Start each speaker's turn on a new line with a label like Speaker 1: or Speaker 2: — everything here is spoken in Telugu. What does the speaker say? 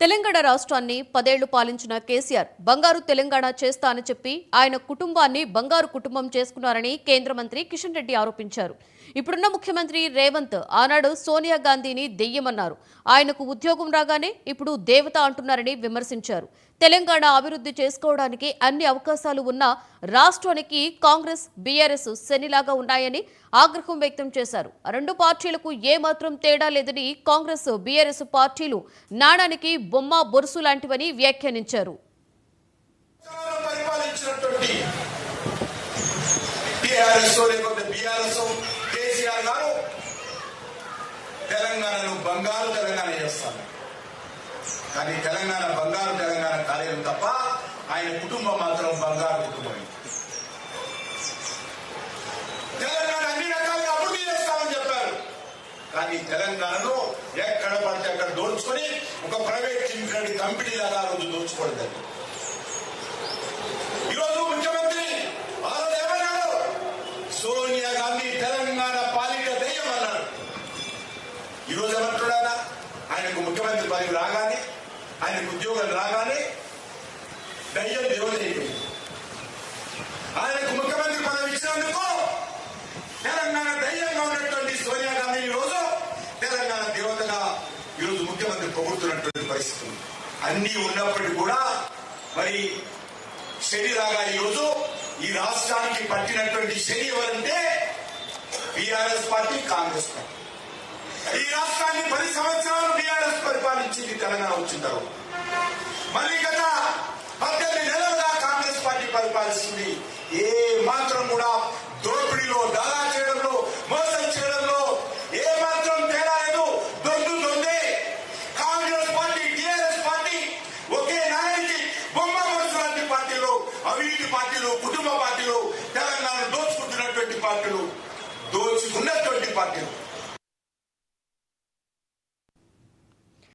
Speaker 1: తెలంగాణ రాష్ట్రాన్ని 10 ఏళ్లు పాలించిన కేసీఆర్ బంగారు తెలంగాణ చేస్తా అని చెప్పి ఆయన కుటుంబాన్ని బంగారు కుటుంబం చేసుకున్నారని కేంద్ర మంత్రి కిషన్ రెడ్డి ఆరోపించారు. ఇప్పుడున్న ముఖ్యమంత్రి రేవంత్ ఆనాడు సోనియా గాంధీని దెయ్యమన్నారు. ఆయనకు ఉద్యోగం రాగానే ఇప్పుడు దేవత అంటున్నారని విమర్శించారు. తెలంగాణ అభివృద్ధి చేసుకోవడానికి అన్ని అవకాశాలు ఉన్నా రాష్ట్రానికి కాంగ్రెస్ బీఆర్ఎస్ శనిలాగా ఉన్నాయని ఆగ్రహం వ్యక్తం చేశారు. రెండు పార్టీలకు ఏమాత్రం తేడా లేదని కాంగ్రెస్ బీఆర్ఎస్ పార్టీలు నాణానికి బొమ్మ బొరుసు లాంటివని వ్యాఖ్యానించారు.
Speaker 2: తెలంగాణను బంగారు తెలంగాణ చేస్తాను, కానీ తెలంగాణ బంగారు తెలంగాణ కాలేదు తప్ప ఆయన కుటుంబం మాత్రం బంగారు కుటుంబం. తెలంగాణ అన్ని రకాలుగా అభివృద్ధి చేస్తామని చెప్పారు, కానీ తెలంగాణలో ఎక్కడ పడితే అక్కడ దోచుకొని ఒక ప్రైవేట్ లిమిటెడ్ కంపెనీ లాగా రోజు దోచుకోవడం. ఈరోజు ముఖ్యమంత్రి వాళ్ళు ఏమన్నాడు? సోనియా గాంధీ తెలంగాణ పాలిట దెయ్యం అన్నాడు. ఈరోజు ఏమంటున్నాడా? ఆయనకు ముఖ్యమంత్రి పదవి రాగానే, ఆయనకు ఉద్యోగం రాగానే దయ్యం దేవుడు అయిపోయింది. ఆయనకు ముఖ్యమంత్రి పదవి ఇచ్చినందుకు తెలంగాణ దయ్యంగా ఉన్నటువంటి సోనియా గాంధీ ఈరోజు తెలంగాణ దేవతగా ఈరోజు ముఖ్యమంత్రి పొగుడుతున్నటువంటి పరిస్థితి. అన్ని ఉన్నప్పటికీ కూడా మరి శనిలాగా ఈరోజు ఈ రాష్ట్రానికి పట్టినటువంటి శని ఎవరంటే బీఆర్ఎస్ పార్టీ, కాంగ్రెస్ పార్టీ. ఈ రాష్ట్రాన్ని 10 సంవత్సరాలు బీఆర్ఎస్ పరిపాలించింది. తెలంగాణ వచ్చిన తర్వాత మళ్ళీ గత 18 నెలలుగా కాంగ్రెస్ పార్టీ పరిపాలిస్తుంది. ఏ మాత్రం కూడా దోపిడీలో, దగా చేయడంలో, మోసం చేయడంలో ఏ మాత్రం తేడా లేదు. దొందే కాంగ్రెస్ పార్టీ, టీఆర్ఎస్ పార్టీ ఒకే నాయకుడి బొమ్మ మనసు లాంటి పార్టీలు, అవినీతి పార్టీలు, కుటుంబ పార్టీలు, తెలంగాణ దోచుకుంటున్నటువంటి పార్టీలు, దోచుకున్నటువంటి పార్టీలు.